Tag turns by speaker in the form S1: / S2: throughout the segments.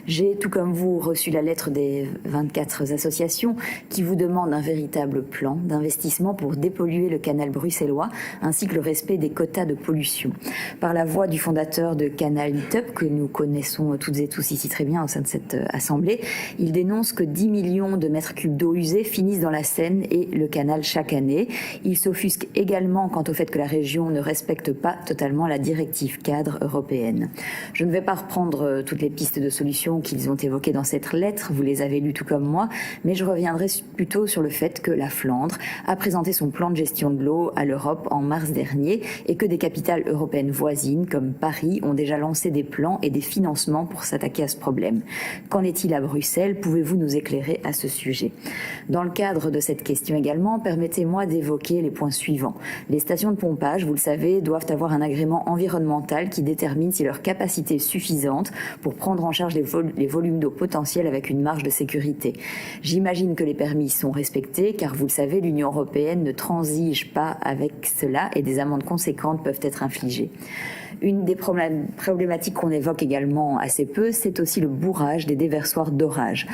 S1: J'ai, tout comme vous, reçu la lettre des 24 associations qui vous demandent un véritable plan d'investissement pour dépolluer le canal bruxellois ainsi que le respect des quotas de pollution. Par la voix du fondateur de Canal Itup, que nous connaissons toutes et tous ici très bien au sein de cette assemblée, il dénonce que 10 millions de mètres cubes d'eau usée finissent dans la Seine et le canal chaque année. Il s'offusque également quant au fait que la région ne respecte pas totalement la directive cadre européenne. Je ne vais pas reprendre toutes les pistes de solutions qu'ils ont évoquées dans cette lettre, vous les avez lues tout comme moi, mais je reviendrai plutôt sur le fait que la Flandre a présenté son plan de gestion de l'eau à l'Europe en mars dernier et que des capitales européennes voisines comme Paris ont déjà lancé des plans et des financements pour s'attaquer à ce problème. Qu'en est-il à Bruxelles? Pouvez-vous nous éclairer à ce sujet? Dans le cadre de cette question également, permettez-moi d'évoquer les points suivants. Les stations de pompage, vous le savez, doivent avoir un agrément environnemental qui détermine si leur capacité est suffisante pour prendre en charge les volumes d'eau potentiels avec une marge de sécurité. J'imagine que les permis sont respectés car vous le savez, l'Union européenne ne transige pas avec cela et des amendes conséquentes peuvent être infligées. Une des problématiques qu'on évoque également assez peu, c'est aussi le bourrage des déversoirs d'orage.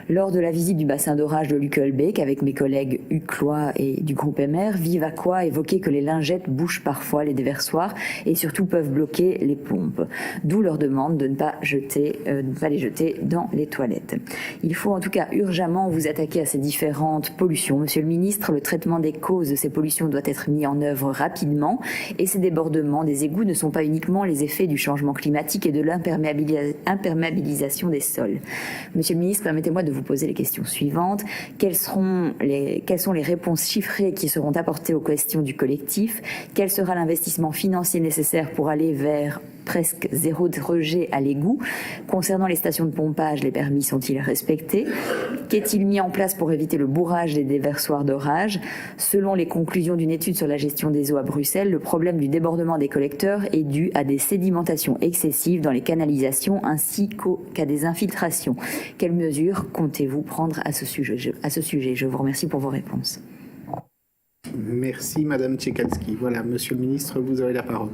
S1: Lors de la visite du bassin d'orage de Luckelbeek avec mes collègues Uclois et du groupe MR, Vivaqua a évoqué que les lingettes bouchent parfois les déversoirs et surtout peuvent bloquer les pompes. D'où leur demande de ne pas les jeter dans les toilettes. Il faut en tout cas urgemment vous attaquer à ces différentes pollutions. Monsieur le ministre, le traitement des causes de ces pollutions doit être mis en œuvre rapidement et ces débordements des égouts ne sont pas uniquement les effets du changement climatique et de l'imperméabilisation des sols. Monsieur le ministre, permettez-moi de vous poser les questions suivantes. Quelles sont les réponses chiffrées qui seront apportées aux questions du collectif? Quel sera l'investissement financier nécessaire pour aller vers presque zéro rejet à l'égout? Concernant les stations de pompage, les permis sont-ils respectés? Qu'est-il mis en place pour éviter le bourrage des déversoirs d'orage? Selon les conclusions d'une étude sur la gestion des eaux à Bruxelles, le problème du débordement des collecteurs est dû à des sédimentations excessives dans les canalisations ainsi qu'à des infiltrations. Quelles mesures comptez-vous prendre à ce sujet? Je vous remercie pour vos réponses.
S2: Merci Madame Tchekalski. Voilà, Monsieur le Ministre, vous avez la parole.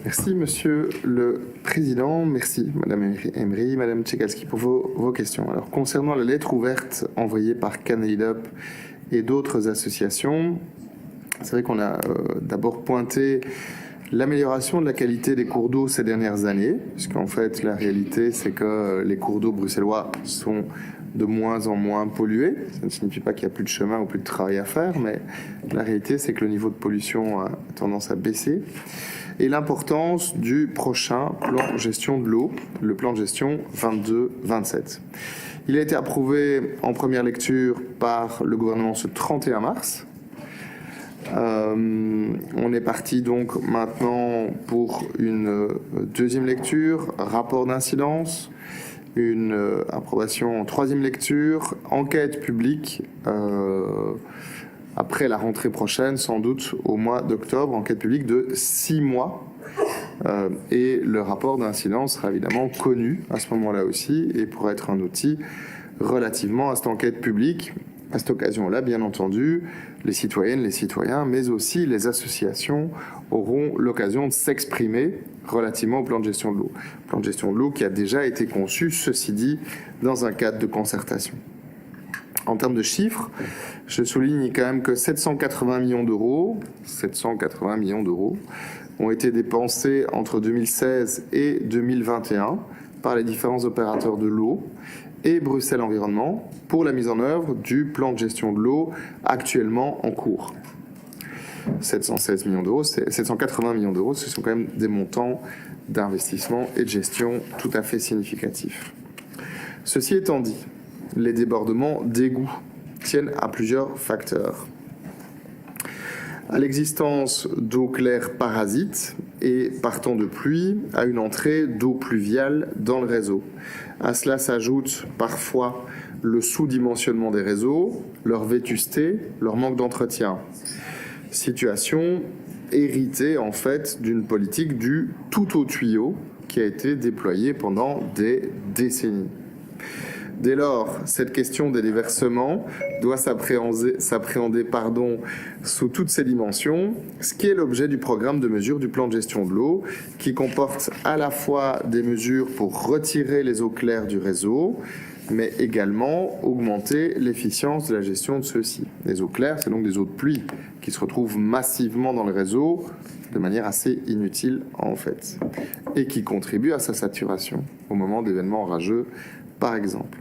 S3: Merci Monsieur le Président, merci Madame Emery, Madame Tchekalski pour vos questions. Alors concernant la lettre ouverte envoyée par Canal Itup et d'autres associations, c'est vrai qu'on a d'abord pointé l'amélioration de la qualité des cours d'eau ces dernières années, puisqu'en fait la réalité c'est que les cours d'eau bruxellois sont de moins en moins pollués. Ça ne signifie pas qu'il n'y a plus de chemin ou plus de travail à faire, mais la réalité c'est que le niveau de pollution a tendance à baisser. Et l'importance du prochain plan de gestion de l'eau, le plan de gestion 22-27. Il a été approuvé en première lecture par le gouvernement ce 31 mars. On est parti donc maintenant pour une deuxième lecture, rapport d'incidence, une approbation en troisième lecture, enquête publique après la rentrée prochaine, sans doute au mois d'octobre, enquête publique de 6 mois. Et le rapport d'incidence sera évidemment connu à ce moment-là aussi et pourra être un outil relativement à cette enquête publique. À cette occasion-là, bien entendu, les citoyennes, les citoyens, mais aussi les associations auront l'occasion de s'exprimer relativement au plan de gestion de l'eau. Plan de gestion de l'eau qui a déjà été conçu, ceci dit, dans un cadre de concertation. En termes de chiffres, je souligne quand même que 780 millions d'euros ont été dépensés entre 2016 et 2021 par les différents opérateurs de l'eau et Bruxelles Environnement pour la mise en œuvre du plan de gestion de l'eau actuellement en cours. 716 millions d'euros, 780 millions d'euros, ce sont quand même des montants d'investissement et de gestion tout à fait significatifs. Ceci étant dit, les débordements d'égouts tiennent à plusieurs facteurs. À l'existence d'eau claire parasite et partant de pluie, à une entrée d'eau pluviale dans le réseau. À cela s'ajoute parfois le sous-dimensionnement des réseaux, leur vétusté, leur manque d'entretien. Situation héritée en fait d'une politique du tout au tuyau qui a été déployée pendant des décennies. Dès lors, cette question des déversements doit s'appréhender sous toutes ses dimensions, ce qui est l'objet du programme de mesures du plan de gestion de l'eau, qui comporte à la fois des mesures pour retirer les eaux claires du réseau, mais également augmenter l'efficience de la gestion de ceux-ci. Les eaux claires, c'est donc des eaux de pluie qui se retrouvent massivement dans le réseau de manière assez inutile en fait, et qui contribuent à sa saturation au moment d'événements orageux par exemple.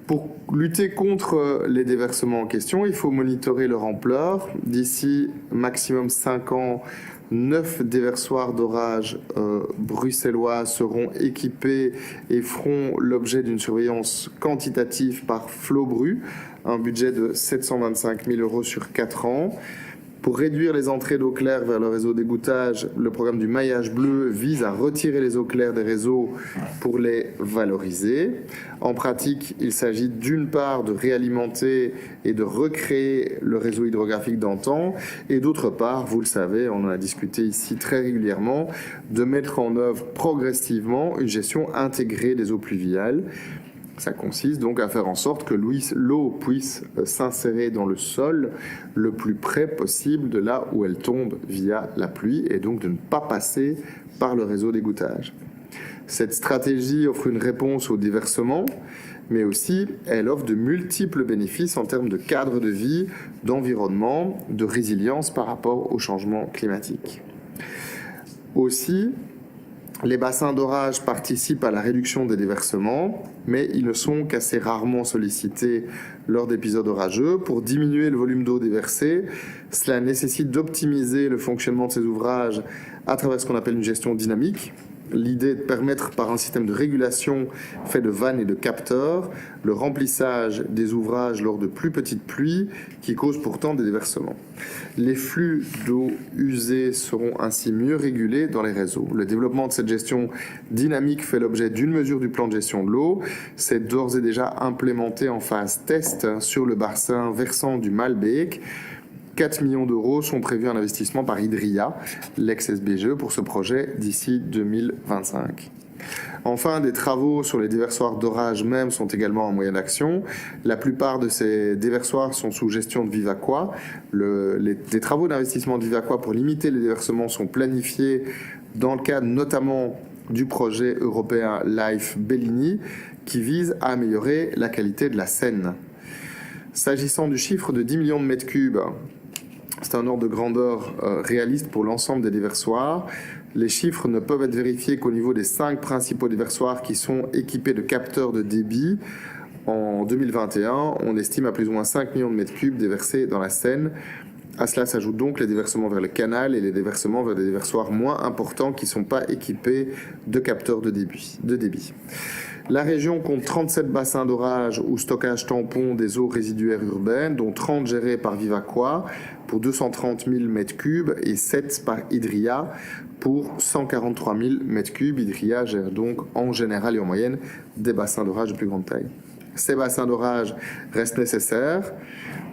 S3: Pour lutter contre les déversements en question, il faut monitorer leur ampleur. D'ici maximum 5 ans, 9 déversoirs d'orage bruxellois seront équipés et feront l'objet d'une surveillance quantitative par Flobru, un budget de 725 000 € sur 4 ans. Pour réduire les entrées d'eau claire vers le réseau d'égouttage, le programme du maillage bleu vise à retirer les eaux claires des réseaux pour les valoriser. En pratique, il s'agit d'une part de réalimenter et de recréer le réseau hydrographique d'antan, et d'autre part, vous le savez, on en a discuté ici très régulièrement, de mettre en œuvre progressivement une gestion intégrée des eaux pluviales. Ça consiste donc à faire en sorte que l'eau puisse s'insérer dans le sol le plus près possible de là où elle tombe via la pluie et donc de ne pas passer par le réseau d'égouttage. Cette stratégie offre une réponse au déversement, mais aussi elle offre de multiples bénéfices en termes de cadre de vie, d'environnement, de résilience par rapport au changement climatique. Aussi, les bassins d'orage participent à la réduction des déversements, mais ils ne sont qu'assez rarement sollicités lors d'épisodes orageux. Pour diminuer le volume d'eau déversée, cela nécessite d'optimiser le fonctionnement de ces ouvrages à travers ce qu'on appelle une gestion dynamique. L'idée est de permettre par un système de régulation fait de vannes et de capteurs le remplissage des ouvrages lors de plus petites pluies qui causent pourtant des déversements. Les flux d'eau usée seront ainsi mieux régulés dans les réseaux. Le développement de cette gestion dynamique fait l'objet d'une mesure du plan de gestion de l'eau. C'est d'ores et déjà implémenté en phase test sur le bassin versant du Malbeek. 4 millions d'euros sont prévus en investissement par Hydria, l'ex-SBGE, pour ce projet d'ici 2025. Enfin, des travaux sur les déversoirs d'orage même sont également en moyen d'action. La plupart de ces déversoirs sont sous gestion de Vivaqua. Des travaux d'investissement de Vivaqua pour limiter les déversements sont planifiés dans le cadre notamment du projet européen LIFE Bellini qui vise à améliorer la qualité de la Seine. S'agissant du chiffre de 10 millions de mètres cubes, c'est un ordre de grandeur réaliste pour l'ensemble des déversoirs. Les chiffres ne peuvent être vérifiés qu'au niveau des 5 principaux déversoirs qui sont équipés de capteurs de débit. En 2021, on estime à plus ou moins 5 millions de mètres cubes déversés dans la Seine. À cela s'ajoutent donc les déversements vers le canal et les déversements vers des déversoirs moins importants qui ne sont pas équipés de capteurs de débit. La région compte 37 bassins d'orage ou stockage tampon des eaux résiduaires urbaines, dont 30 gérés par Vivaqua pour 230 000 m3 et 7 par Hydria pour 143 000 m3. Hydria gère donc en général et en moyenne des bassins d'orage de plus grande taille. Ces bassins d'orage restent nécessaires,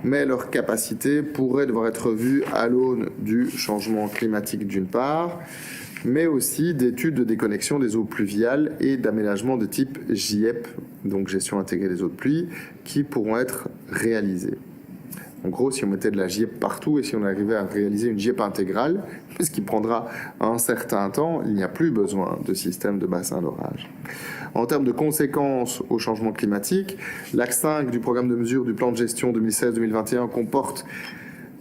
S3: mais leur capacité pourrait devoir être vue à l'aune du changement climatique d'une part, mais aussi d'études de déconnexion des eaux pluviales et d'aménagement de type GIEP, donc gestion intégrée des eaux de pluie, qui pourront être réalisées. En gros, si on mettait de la GIEP partout et si on arrivait à réaliser une GIEP intégrale, ce qui prendra un certain temps, il n'y a plus besoin de système de bassin d'orage. En termes de conséquences au changement climatique, l'axe 5 du programme de mesures du plan de gestion 2016-2021 comporte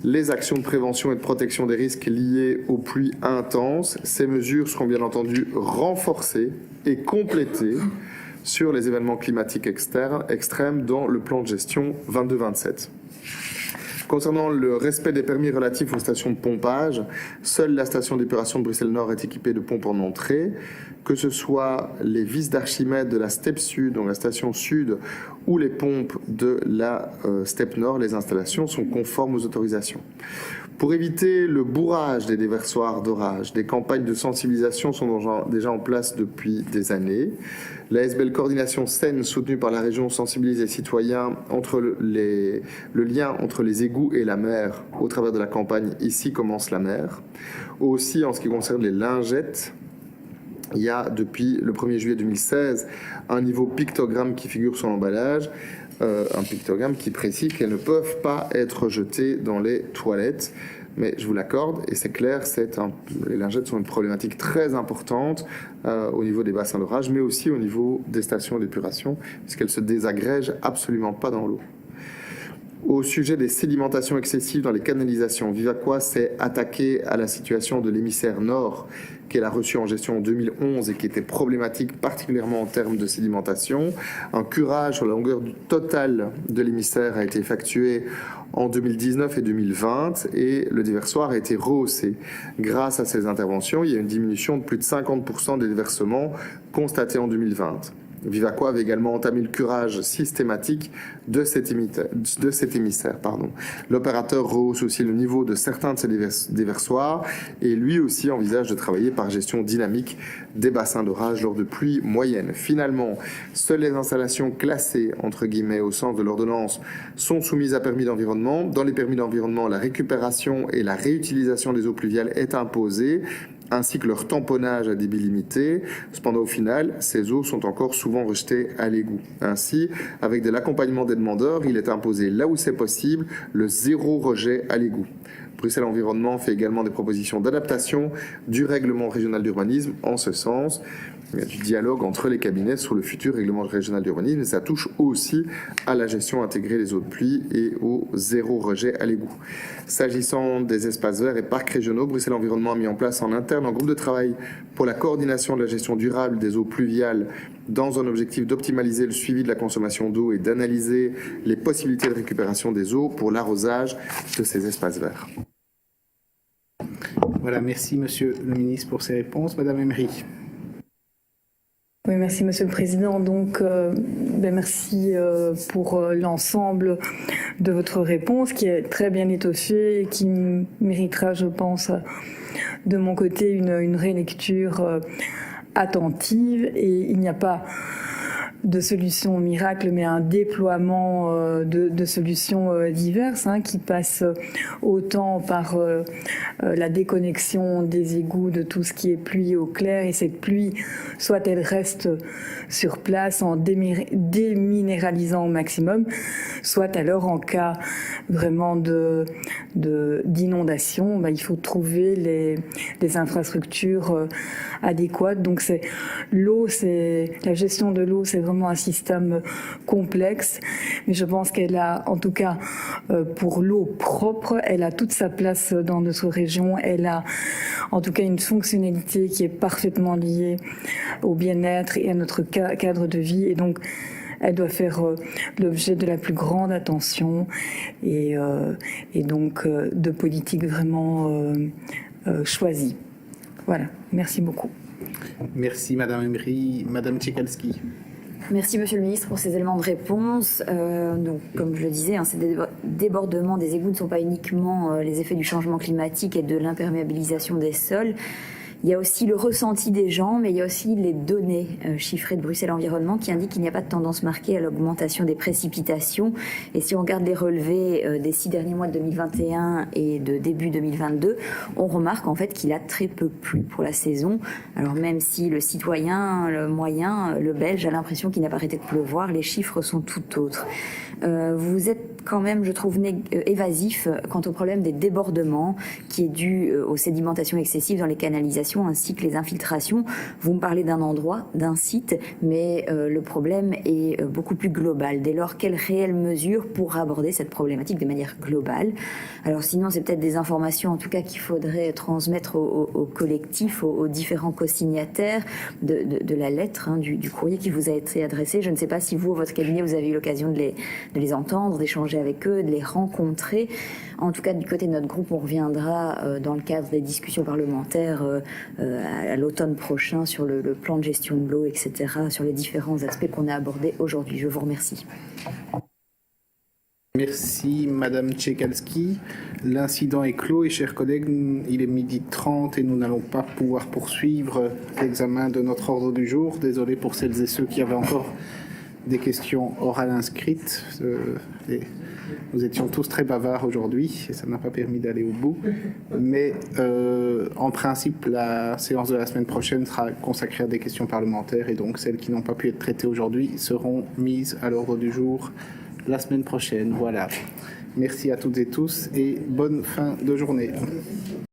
S3: les actions de prévention et de protection des risques liés aux pluies intenses. Ces mesures seront bien entendu renforcées et complétées sur les événements climatiques extrêmes dans le plan de gestion 22-27. Concernant le respect des permis relatifs aux stations de pompage, seule la station d'épuration de Bruxelles-Nord est équipée de pompes en entrée. Que ce soit les vis d'Archimède de la Steppe Sud, donc la station Sud, ou les pompes de la Steppe Nord, les installations sont conformes aux autorisations. Pour éviter le bourrage des déversoirs d'orage, des campagnes de sensibilisation sont déjà en place depuis des années. La SBL Coordination Seine, soutenue par la région, sensibilise les citoyens entre le lien entre les égouts et la mer au travers de la campagne « Ici commence la mer ». Aussi, en ce qui concerne les lingettes, Il y a depuis le 1er juillet 2016 un niveau pictogramme qui figure sur l'emballage, un pictogramme qui précise qu'elles ne peuvent pas être jetées dans les toilettes. Mais je vous l'accorde, et c'est clair, les lingettes sont une problématique très importante au niveau des bassins d'orage, mais aussi au niveau des stations d'épuration, puisqu'elles se désagrègent absolument pas dans l'eau. Au sujet des sédimentations excessives dans les canalisations, Vivaquois s'est attaqué à la situation de l'émissaire Nord, qu'elle a reçu en gestion en 2011 et qui était problématique particulièrement en termes de sédimentation. Un curage sur la longueur totale de l'émissaire a été effectué en 2019 et 2020 et le déversoir a été rehaussé. Grâce à ces interventions, il y a une diminution de plus de 50% des déversements constatés en 2020. Vivaquois avait également entamé le curage systématique de cet émissaire. L'opérateur rehausse aussi le niveau de certains de ses déversoirs et lui aussi envisage de travailler par gestion dynamique des bassins d'orage lors de pluies moyennes. Finalement, seules les installations classées entre guillemets au sens de l'ordonnance sont soumises à permis d'environnement. Dans les permis d'environnement, la récupération et la réutilisation des eaux pluviales est imposée, ainsi que leur tamponnage à débit limité. Cependant, au final, ces eaux sont encore souvent rejetées à l'égout. Ainsi, avec de l'accompagnement des demandeurs, il est imposé, là où c'est possible, le zéro rejet à l'égout. Bruxelles Environnement fait également des propositions d'adaptation du règlement régional d'urbanisme en ce sens. Il y a du dialogue entre les cabinets sur le futur règlement régional d'urbanisme et ça touche aussi à la gestion intégrée des eaux de pluie et au zéro rejet à l'égout. S'agissant des espaces verts et parcs régionaux, Bruxelles Environnement a mis en place en interne un groupe de travail pour la coordination de la gestion durable des eaux pluviales dans un objectif d'optimaliser le suivi de la consommation d'eau et d'analyser les possibilités de récupération des eaux pour l'arrosage de ces espaces verts.
S2: Voilà, merci Monsieur le Ministre pour ces réponses. Madame Emery.
S4: Oui, merci Monsieur le Président. Donc, merci pour l'ensemble de votre réponse qui est très bien étoffée et qui méritera, je pense, de mon côté une rélecture attentive. Et il n'y a pas de solutions miracles, mais un déploiement de solutions diverses qui passent autant par la déconnexion des égouts de tout ce qui est pluie au clair, et cette pluie, soit elle reste sur place en déminéralisant au maximum, soit alors en cas vraiment d'inondation, il faut trouver les infrastructures adéquates. Donc la gestion de l'eau, c'est vraiment un système complexe, mais je pense qu'elle a, en tout cas pour l'eau propre, elle a toute sa place dans notre région. Elle a en tout cas une fonctionnalité qui est parfaitement liée au bien-être et à notre cadre de vie, et donc elle doit faire l'objet de la plus grande attention et donc de politiques vraiment choisies. Voilà, merci beaucoup.
S2: Merci Madame Emery. Madame Tchekalski.
S1: Merci Monsieur le Ministre pour ces éléments de réponse. Donc, comme je le disais, ces débordements des égouts ne sont pas uniquement les effets du changement climatique et de l'imperméabilisation des sols. Il y a aussi le ressenti des gens, mais il y a aussi les données chiffrées de Bruxelles Environnement qui indiquent qu'il n'y a pas de tendance marquée à l'augmentation des précipitations. Et si on regarde les relevés des 6 derniers mois de 2021 et de début 2022, on remarque en fait qu'il a très peu plu pour la saison. Alors même si le citoyen, le moyen, le belge a l'impression qu'il n'a pas arrêté de pleuvoir, les chiffres sont tout autres. Vous êtes quand même, je trouve, évasif quant au problème des débordements qui est dû aux sédimentations excessives dans les canalisations ainsi que les infiltrations. Vous me parlez d'un endroit, d'un site, mais le problème est beaucoup plus global. Dès lors, quelles réelles mesures pour aborder cette problématique de manière globale? Alors sinon, c'est peut-être des informations en tout cas qu'il faudrait transmettre au collectif, aux différents co-signataires de la lettre, du courrier qui vous a été adressé. Je ne sais pas si vous, votre cabinet, vous avez eu l'occasion de les entendre, d'échanger avec eux, de les rencontrer. En tout cas, du côté de notre groupe, on reviendra dans le cadre des discussions parlementaires à l'automne prochain sur le plan de gestion de l'eau, etc., sur les différents aspects qu'on a abordés aujourd'hui. Je vous remercie.
S2: Merci Madame Tchekalski. L'incident est clos et chers collègues, il est 12h30 et nous n'allons pas pouvoir poursuivre l'examen de notre ordre du jour. Désolé pour celles et ceux qui avaient encore des questions orales inscrites. Nous étions tous très bavards aujourd'hui et ça n'a pas permis d'aller au bout. Mais en principe, la séance de la semaine prochaine sera consacrée à des questions parlementaires et donc celles qui n'ont pas pu être traitées aujourd'hui seront mises à l'ordre du jour la semaine prochaine. Voilà. Merci à toutes et tous et bonne fin de journée.